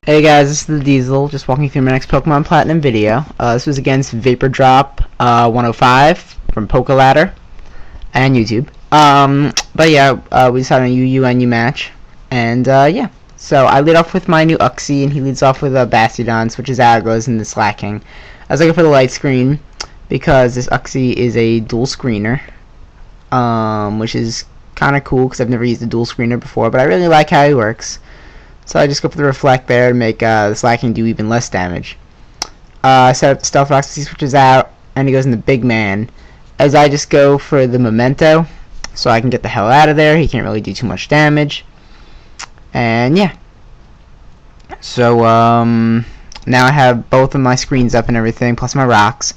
Hey guys, this is the Diesel, just walking through my next Pokemon Platinum video. This was against VapourDrop105 from Pokeladder and YouTube. But yeah, we decided on a UUNU match, and yeah. So I lead off with my new Uxie, and he leads off with a Bastiodon, switches Agros, and the Slacking. I was looking for the light screen because this Uxie is a dual screener, which is kind of cool because I've never used a dual screener before, but I really like how he works. So I just go for the Reflect there to make the Slacking do even less damage. I set up the Stealth Rocks, he switches out, and he goes in the Big Man. As I just go for the Memento, so I can get the hell out of there. He can't really do too much damage. And yeah. So now I have both of my screens up and everything, plus my rocks.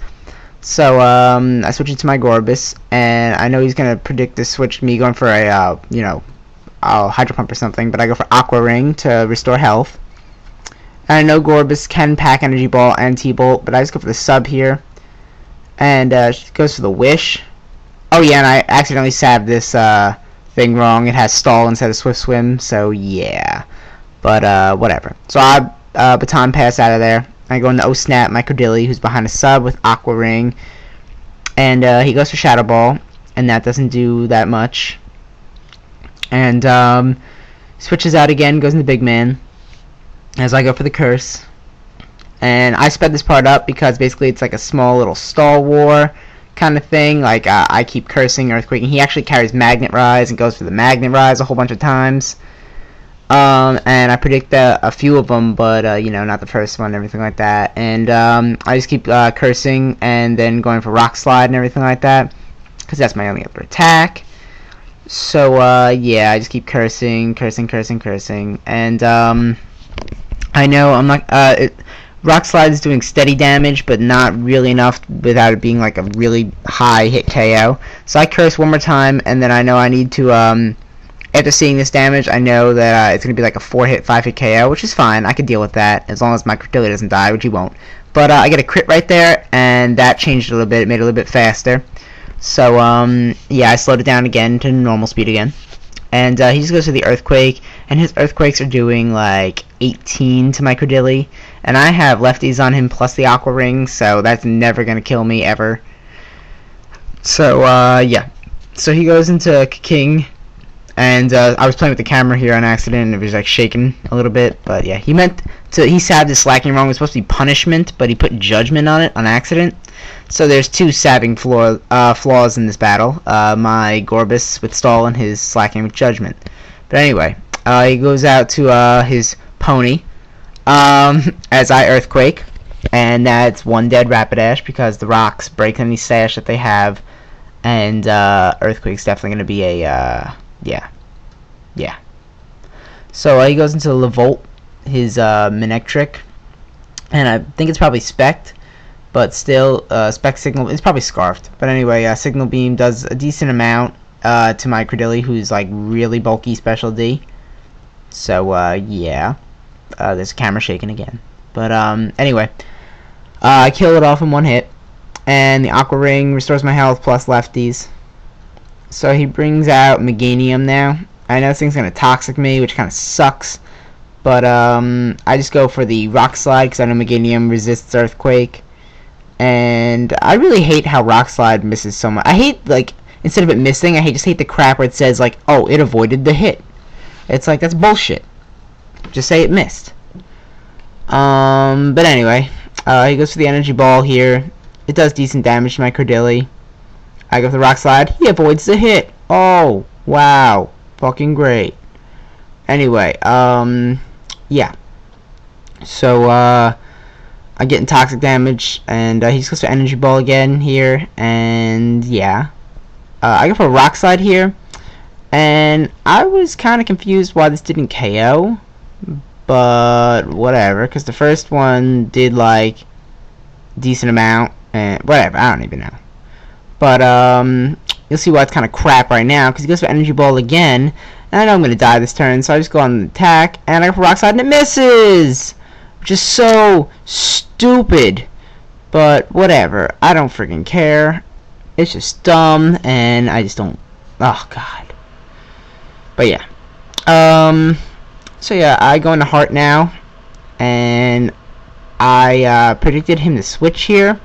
So I switch it to my Gorbis, and I know he's gonna predict this switch me going for a Hydro Pump or something, but I go for Aqua Ring to restore health. And I know Gorbis can pack Energy Ball and T-Bolt, but I just go for the sub here. And she goes for the Wish. Oh yeah, and I accidentally sabbed this thing wrong. It has Stall instead of Swift Swim, so yeah. But whatever. So I Baton Pass out of there. I go into O Snap, my Cordilli, who's behind a sub with Aqua Ring. And he goes for Shadow Ball, and that doesn't do that much. And switches out again, goes into Big Man as I go for the Curse. And I sped this part up because basically it's like a small little stall war kind of thing. Like I keep cursing Earthquake, and he actually carries Magnet Rise and goes for the Magnet Rise a whole bunch of times. And I predict a few of them, but you know, not the first one, everything like that. And I just keep cursing and then going for Rock Slide and everything like that because that's my only other attack. So yeah, I just keep cursing, and I know I'm not. Rock Slide is doing steady damage, but not really enough without it being like a really high hit KO. So I curse one more time, and then I know I need to. After seeing this damage, I know that it's gonna be like a 4-hit, 5-hit KO, which is fine. I can deal with that as long as my Cordilli doesn't die, which he won't. But I get a crit right there, and that changed a little bit. It made it a little bit faster. So, yeah, I slowed it down again to normal speed again. And he just goes to the Earthquake, and his Earthquakes are doing like 18 to my Cordilli. And I have lefties on him plus the Aqua Ring, so that's never going to kill me ever. So, yeah. So he goes into King, and I was playing with the camera here on accident, and it was like shaking a little bit. But yeah, he sabbed his Slacking wrong. It was supposed to be Punishment, but he put Judgment on it on accident. So there's two sabbing flaws in this battle. My Gorbis with Stall and his Slacking with Judgment. But anyway, he goes out to his Pony as I Earthquake. And that's one dead Rapidash because the rocks break any stash that they have. And Earthquake's definitely going to be a, yeah. So he goes into Levolt, his Manectric. And I think it's probably Spect. But still, Spec Signal, it's probably Scarfed. But anyway, Signal Beam does a decent amount to my Cordilli, who's like really bulky Special D. So, yeah. There's a camera shaking again. But, anyway. I kill it off in one hit. And the Aqua Ring restores my health plus lefties. So he brings out Meganium now. I know this thing's going to Toxic me, which kind of sucks. But, I just go for the Rock Slide because I know Meganium resists Earthquake. And I really hate how Rock Slide misses so much. I hate, like, instead of it missing, I just hate the crap where it says, like, oh, it avoided the hit. It's like, that's bullshit. Just say it missed. But anyway, he goes for the Energy Ball here. It does decent damage to my Cordilli. I go for the Rock Slide. He avoids the hit. Oh, wow. Fucking great. Anyway, yeah. So, I'm getting toxic damage, and he just goes for Energy Ball again here, and yeah. I go for a Rock Slide here, and I was kind of confused why this didn't KO, but whatever, because the first one did like decent amount, and whatever, I don't even know. But you'll see why it's kind of crap right now, because he goes for Energy Ball again, and I know I'm going to die this turn, so I just go on the attack, and I go for Rock Slide, and it misses! Which is so stupid, but whatever. I don't freaking care. It's just dumb, and I just don't. Oh god. But yeah. So yeah, I go into Heart now, and I predicted him to switch here,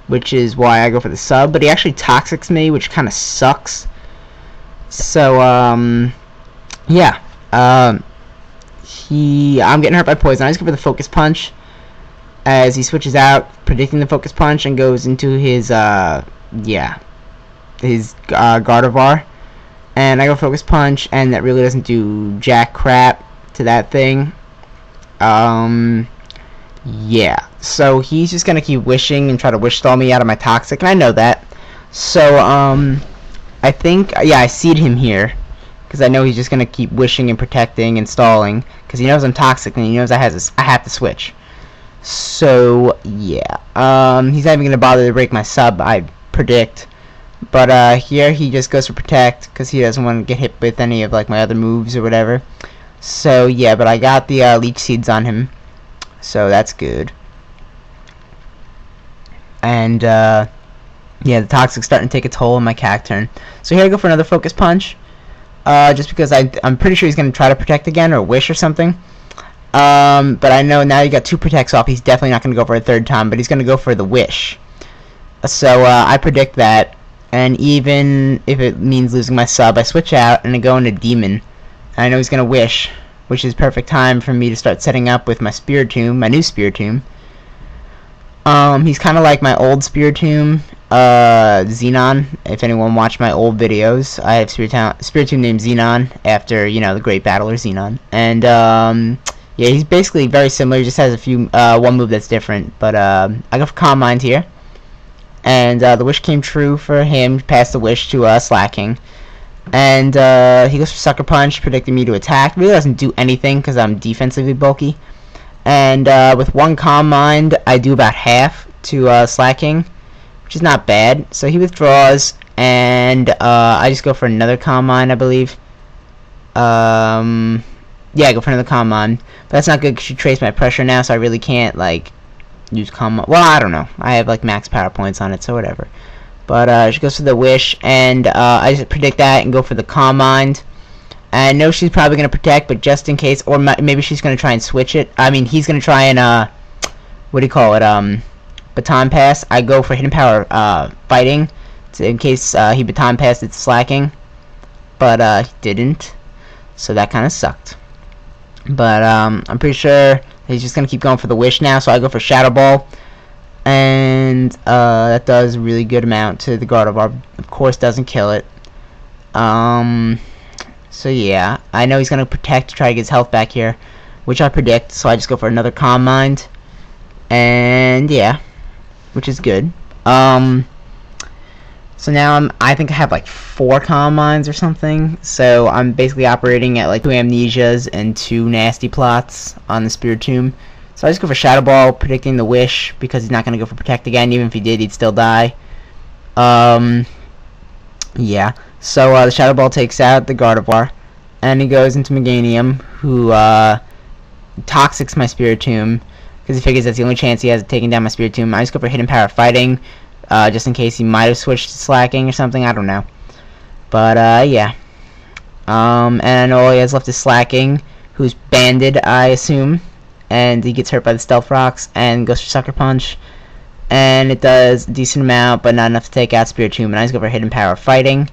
which is why I go for the sub, but he actually toxics me, which kind of sucks. So, yeah, I'm getting hurt by poison. I just go for the focus punch as he switches out, predicting the focus punch, and goes into his, his Gardevoir. And I go focus punch, and that really doesn't do jack crap to that thing. Yeah, so he's just gonna keep wishing and try to wish stall me out of my toxic, and I know that. So, I think, yeah, I seed him here, because I know he's just gonna keep wishing and protecting and stalling, because he knows I'm toxic, and he knows I have to switch. So, yeah, he's not even gonna bother to break my sub, I predict. But, here he just goes for protect, because he doesn't want to get hit with any of, like, my other moves or whatever. So, yeah, but I got the, leech seeds on him. So that's good. And yeah, the toxic's starting to take a toll on my Cacturn. So here I go for another focus punch. Just because I'm pretty sure he's gonna try to protect again or wish or something. But I know now you got 2 protects off, he's definitely not gonna go for a third time, but he's gonna go for the wish. So I predict that, and even if it means losing my sub, I switch out and I go into Demon. And I know he's gonna wish, which is perfect time for me to start setting up with my Spiritomb, my new Spiritomb. He's kind of like my old Spiritomb, Xenon. If anyone watched my old videos, I have Spiritomb named Xenon after, you know, the great battler Xenon. And yeah, he's basically very similar. He just has a few one move that's different. But I go for Calm Mind here, and the wish came true for him. Passed the wish to Slacking. And he goes for Sucker Punch, predicting me to attack. Really doesn't do anything because I'm defensively bulky. And with 1 Calm Mind, I do about half to Slacking, which is not bad. So he withdraws, and I just go for another Calm Mind, I believe. Yeah, I go for another Calm Mind. But that's not good because she traced my pressure now, so I really can't, like, use Calm Mind. Well, I don't know. I have, like, max power points on it, so whatever. But she goes for the wish, and I just predict that and go for the Calm Mind. And I know she's probably going to protect, but just in case, or maybe she's going to try and switch it. I mean, he's going to try and, what do you call it, Baton Pass. I go for Hidden Power Fighting, in case he Baton Passed it Slacking. But he didn't, so that kind of sucked. But I'm pretty sure he's just going to keep going for the wish now, so I go for Shadow Ball. And that does a really good amount to the Gardevoir. Of course, doesn't kill it. So yeah, I know he's gonna protect to try to get his health back here, which I predict. So I just go for another Calm Mind, and yeah, which is good. So now I think I have like 4 Calm Minds or something. So I'm basically operating at like 2 Amnesias and 2 Nasty Plots on the Spiritomb. So I just go for Shadow Ball, predicting the wish, because he's not going to go for protect again. Even if he did, he'd still die. Yeah. So the Shadow Ball takes out the Gardevoir, and he goes into Meganium, who toxics my Spiritomb, because he figures that's the only chance he has of taking down my Spiritomb. I just go for Hidden Power Fighting, just in case he might have switched to Slacking or something. I don't know. But yeah. And all he has left is Slacking, who's banded, I assume. And he gets hurt by the Stealth Rocks and goes for Sucker Punch. And it does a decent amount, but not enough to take out Spiritomb. And I just go for Hidden Power Fighting.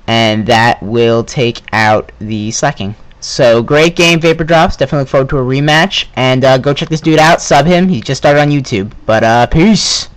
And that will take out the Slacking. So, great game, VapourDrops. Definitely look forward to a rematch. And go check this dude out. Sub him. He just started on YouTube. But, peace.